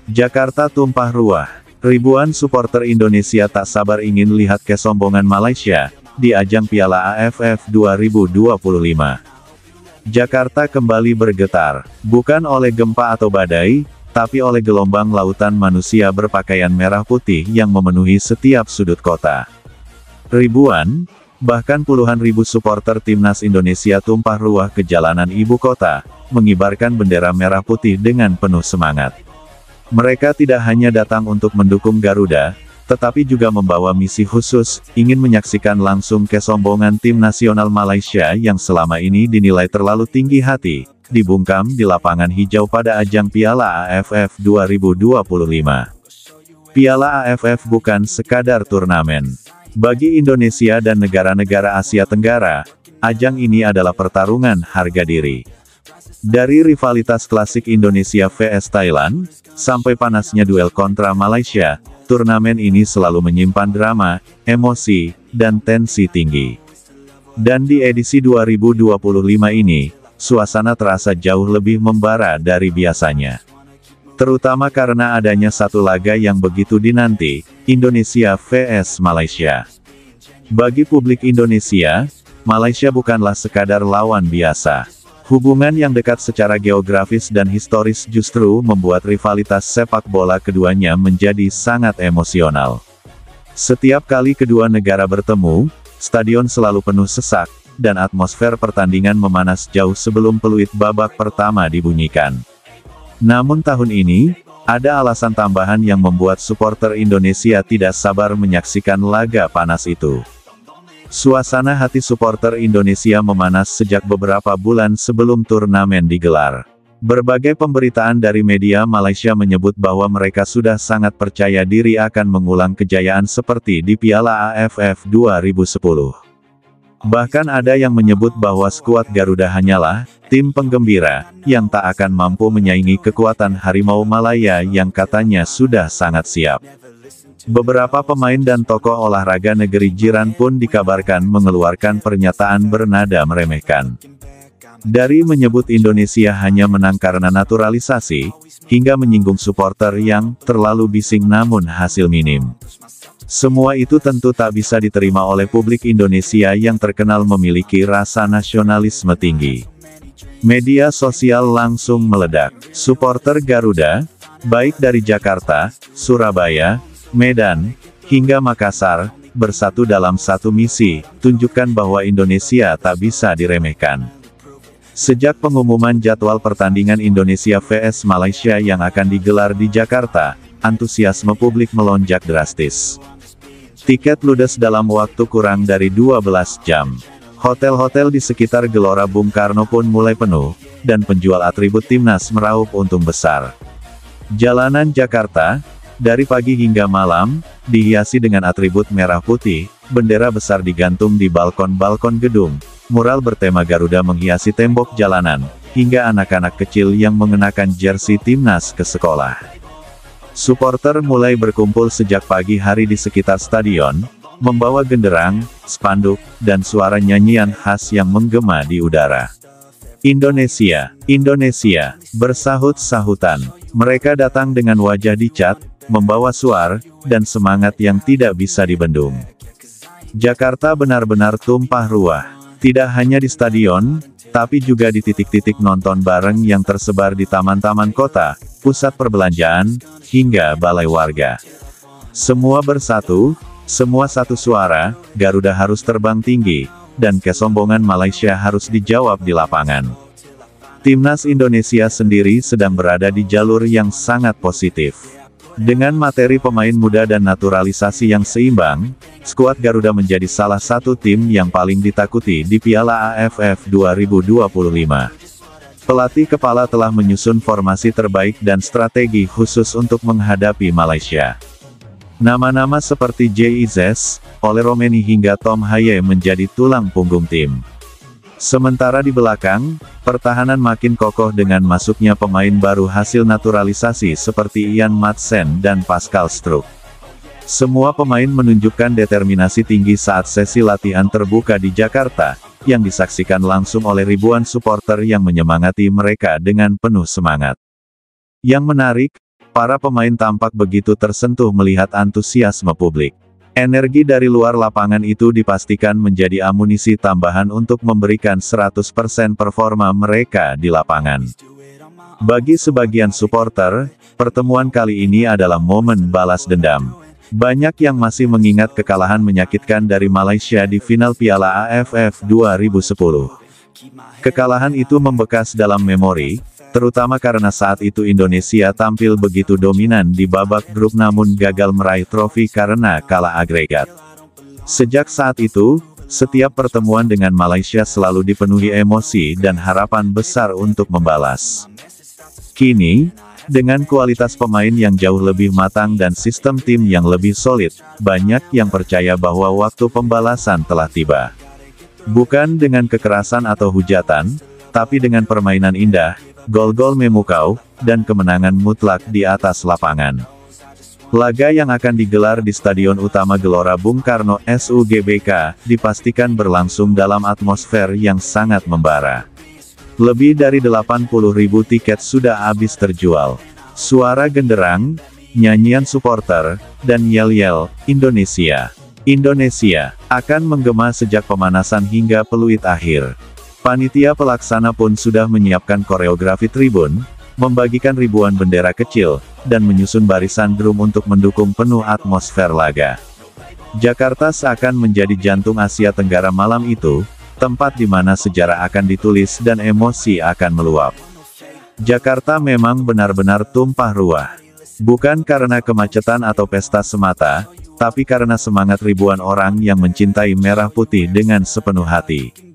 Jakarta tumpah ruah. Ribuan supporter Indonesia tak sabar ingin lihat kesombongan Malaysia di ajang Piala AFF 2025. Jakarta kembali bergetar, bukan oleh gempa atau badai, tapi oleh gelombang lautan manusia berpakaian merah putih yang memenuhi setiap sudut kota. Ribuan, bahkan puluhan ribu supporter timnas Indonesia tumpah ruah ke jalanan ibu kota, mengibarkan bendera merah putih dengan penuh semangat. Mereka tidak hanya datang untuk mendukung Garuda, tetapi juga membawa misi khusus, ingin menyaksikan langsung kesombongan tim nasional Malaysia yang selama ini dinilai terlalu tinggi hati, dibungkam di lapangan hijau pada ajang Piala AFF 2025. Piala AFF bukan sekadar turnamen. Bagi Indonesia dan negara-negara Asia Tenggara, ajang ini adalah pertarungan harga diri. Dari rivalitas klasik Indonesia vs Thailand, sampai panasnya duel kontra Malaysia, turnamen ini selalu menyimpan drama, emosi, dan tensi tinggi. Dan di edisi 2025 ini, suasana terasa jauh lebih membara dari biasanya. Terutama karena adanya satu laga yang begitu dinanti, Indonesia vs Malaysia. Bagi publik Indonesia, Malaysia bukanlah sekadar lawan biasa. Hubungan yang dekat secara geografis dan historis justru membuat rivalitas sepak bola keduanya menjadi sangat emosional. Setiap kali kedua negara bertemu, stadion selalu penuh sesak, dan atmosfer pertandingan memanas jauh sebelum peluit babak pertama dibunyikan. Namun tahun ini, ada alasan tambahan yang membuat supporter Indonesia tidak sabar menyaksikan laga panas itu. Suasana hati supporter Indonesia memanas sejak beberapa bulan sebelum turnamen digelar. Berbagai pemberitaan dari media Malaysia menyebut bahwa mereka sudah sangat percaya diri akan mengulang kejayaan seperti di Piala AFF 2010. Bahkan ada yang menyebut bahwa skuad Garuda hanyalah tim penggembira yang tak akan mampu menyaingi kekuatan Harimau Malaya yang katanya sudah sangat siap. Beberapa pemain dan tokoh olahraga negeri jiran pun dikabarkan mengeluarkan pernyataan bernada meremehkan. Dari menyebut Indonesia hanya menang karena naturalisasi, hingga menyinggung supporter yang terlalu bising namun hasil minim. Semua itu tentu tak bisa diterima oleh publik Indonesia yang terkenal memiliki rasa nasionalisme tinggi. Media sosial langsung meledak. Supporter Garuda, baik dari Jakarta, Surabaya, Medan, hingga Makassar, bersatu dalam satu misi, tunjukkan bahwa Indonesia tak bisa diremehkan. Sejak pengumuman jadwal pertandingan Indonesia vs Malaysia yang akan digelar di Jakarta, antusiasme publik melonjak drastis. Tiket ludes dalam waktu kurang dari 12 jam. Hotel-hotel di sekitar Gelora Bung Karno pun mulai penuh, dan penjual atribut timnas meraup untung besar. Jalanan Jakarta, dari pagi hingga malam, dihiasi dengan atribut merah putih, bendera besar digantung di balkon-balkon gedung, mural bertema Garuda menghiasi tembok jalanan, hingga anak-anak kecil yang mengenakan jersey timnas ke sekolah. Supporter mulai berkumpul sejak pagi hari di sekitar stadion, membawa genderang, spanduk, dan suara nyanyian khas yang menggema di udara. Indonesia, Indonesia, bersahut-sahutan. Mereka datang dengan wajah dicat, membawa suar, dan semangat yang tidak bisa dibendung. Jakarta benar-benar tumpah ruah. Tidak hanya di stadion, tapi juga di titik-titik nonton bareng yang tersebar di taman-taman kota, pusat perbelanjaan, hingga balai warga. Semua bersatu, semua satu suara, Garuda harus terbang tinggi, dan kesombongan Malaysia harus dijawab di lapangan. Timnas Indonesia sendiri sedang berada di jalur yang sangat positif. Dengan materi pemain muda dan naturalisasi yang seimbang, skuad Garuda menjadi salah satu tim yang paling ditakuti di Piala AFF 2025. Pelatih kepala telah menyusun formasi terbaik dan strategi khusus untuk menghadapi Malaysia. Nama-nama seperti JIZES, Ole Romeni hingga Tom Haye menjadi tulang punggung tim. Sementara di belakang, pertahanan makin kokoh dengan masuknya pemain baru hasil naturalisasi seperti Ian Madsen dan Pascal Struijk. Semua pemain menunjukkan determinasi tinggi saat sesi latihan terbuka di Jakarta, yang disaksikan langsung oleh ribuan supporter yang menyemangati mereka dengan penuh semangat. Yang menarik, para pemain tampak begitu tersentuh melihat antusiasme publik. Energi dari luar lapangan itu dipastikan menjadi amunisi tambahan untuk memberikan 100% performa mereka di lapangan. Bagi sebagian supporter, pertemuan kali ini adalah momen balas dendam. Banyak yang masih mengingat kekalahan menyakitkan dari Malaysia di final Piala AFF 2010. Kekalahan itu membekas dalam memori, terutama karena saat itu Indonesia tampil begitu dominan di babak grup namun gagal meraih trofi karena kalah agregat. Sejak saat itu, setiap pertemuan dengan Malaysia selalu dipenuhi emosi dan harapan besar untuk membalas. Kini, dengan kualitas pemain yang jauh lebih matang dan sistem tim yang lebih solid, banyak yang percaya bahwa waktu pembalasan telah tiba. Bukan dengan kekerasan atau hujatan, tapi dengan permainan indah, gol-gol memukau, dan kemenangan mutlak di atas lapangan. Laga yang akan digelar di Stadion Utama Gelora Bung Karno, SUGBK, dipastikan berlangsung dalam atmosfer yang sangat membara. Lebih dari 80.000 tiket sudah habis terjual. Suara genderang, nyanyian supporter, dan yel-yel, Indonesia. Indonesia, akan menggema sejak pemanasan hingga peluit akhir. Panitia pelaksana pun sudah menyiapkan koreografi tribun, membagikan ribuan bendera kecil, dan menyusun barisan drum untuk mendukung penuh atmosfer laga. Jakarta seakan menjadi jantung Asia Tenggara malam itu, tempat di mana sejarah akan ditulis dan emosi akan meluap. Jakarta memang benar-benar tumpah ruah. Bukan karena kemacetan atau pesta semata, tapi karena semangat ribuan orang yang mencintai merah putih dengan sepenuh hati.